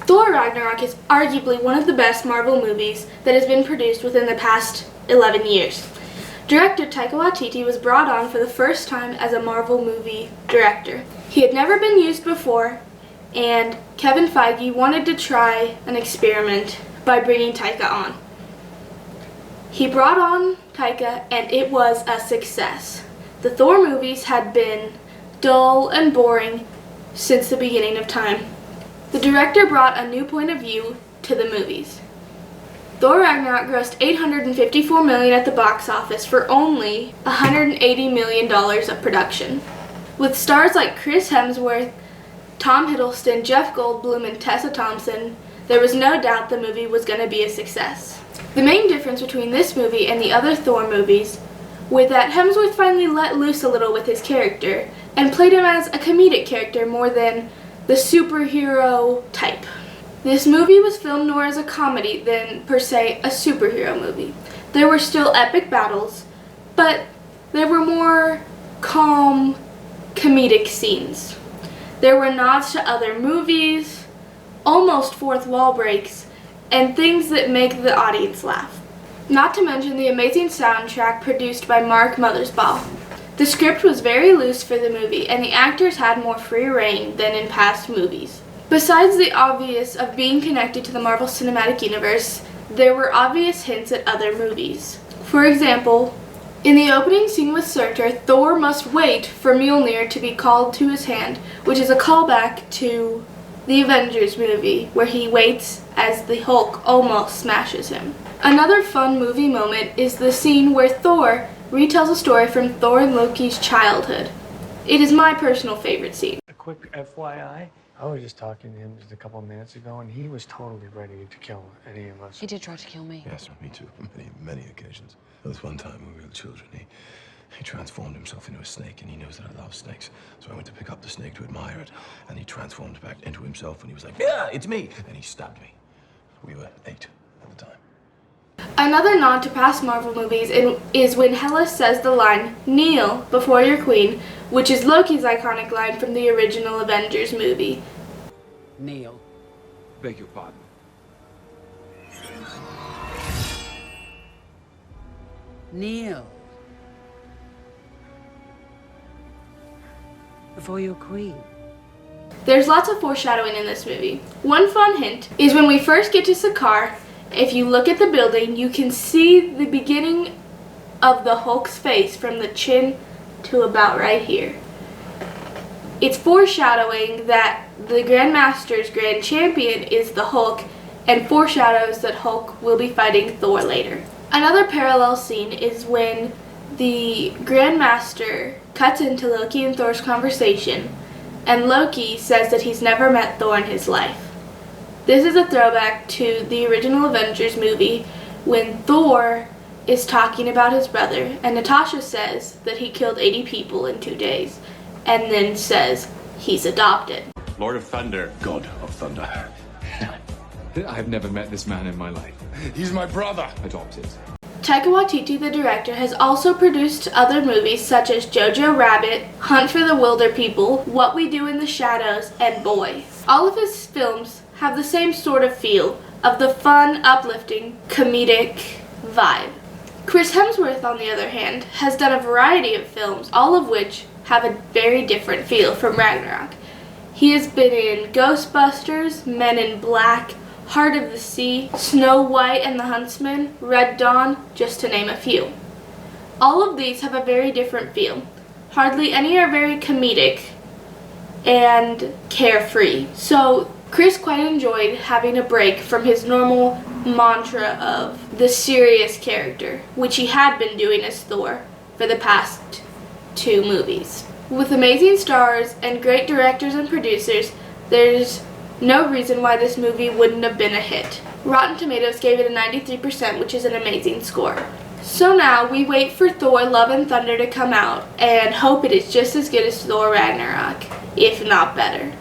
Thor Ragnarok is arguably one of the best Marvel movies that has been produced within the past 11 years. Director Taika Waititi was brought on for the first time as a Marvel movie director. He had never been used before, and Kevin Feige wanted to try an experiment by bringing Taika on. He brought on Taika, and it was a success. The Thor movies had been dull and boring since the beginning of time. The director brought a new point of view to the movies. Thor Ragnarok grossed $854 million at the box office for only $180 million of production. With stars like Chris Hemsworth, Tom Hiddleston, Jeff Goldblum, and Tessa Thompson, there was no doubt the movie was going to be a success. The main difference between this movie and the other Thor movies was that Hemsworth finally let loose a little with his character and played him as a comedic character more than the superhero type. This movie was filmed more as a comedy than, per se, a superhero movie. There were still epic battles, but there were more calm, comedic scenes. There were nods to other movies, almost fourth wall breaks, and things that make the audience laugh. Not to mention the amazing soundtrack produced by Mark Mothersbaugh. The script was very loose for the movie, and the actors had more free reign than in past movies. Besides the obvious of being connected to the Marvel Cinematic Universe, there were obvious hints at other movies. For example, in the opening scene with Surtur, Thor must wait for Mjolnir to be called to his hand, which is a callback to the Avengers movie, where he waits as the Hulk almost smashes him. Another fun movie moment is the scene where Thor retells a story from Thor and Loki's childhood. It is my personal favorite scene. A quick FYI, I was just talking to him just a couple of minutes ago, and he was totally ready to kill any of us. He did try to kill me. Yes, me too. On many occasions. There was one time when we were children, he transformed himself into a snake, and he knows that I love snakes. So I went to pick up the snake to admire it, and he transformed back into himself, and he was like, "Yeah, it's me!" And he stabbed me. We were 8 at the time. Another nod to past Marvel movies is when Hela says the line, "Kneel before your queen," which is Loki's iconic line from the original Avengers movie. Kneel. Beg your pardon. Kneel. Before your queen. There's lots of foreshadowing in this movie. One fun hint is when we first get to Sakaar. If you look at the building, you can see the beginning of the Hulk's face from the chin to about right here. It's foreshadowing that the Grandmaster's Grand Champion is the Hulk, and foreshadows that Hulk will be fighting Thor later. Another parallel scene is when the Grandmaster cuts into Loki and Thor's conversation, and Loki says that he's never met Thor in his life. This is a throwback to the original Avengers movie when Thor is talking about his brother, and Natasha says that he killed 80 people in 2 days, and then says he's adopted. Lord of Thunder. God of Thunder. I've never met this man in my life. He's my brother. Adopted. Taika Waititi, the director, has also produced other movies such as Jojo Rabbit, Hunt for the Wilder People, What We Do in the Shadows, and Boy. All of his films have the same sort of feel of the fun, uplifting, comedic vibe. Chris Hemsworth, on the other hand, has done a variety of films, all of which have a very different feel from Ragnarok. He has been in Ghostbusters, Men in Black, Heart of the Sea, Snow White and the Huntsman, Red Dawn, just to name a few. All of these have a very different feel. Hardly any are very comedic and carefree. So Chris quite enjoyed having a break from his normal mantra of the serious character, which he had been doing as Thor for the past 2 movies. With amazing stars and great directors and producers, there's no reason why this movie wouldn't have been a hit. Rotten Tomatoes gave it a 93%, which is an amazing score. So now we wait for Thor Love and Thunder to come out and hope it is just as good as Thor Ragnarok, if not better.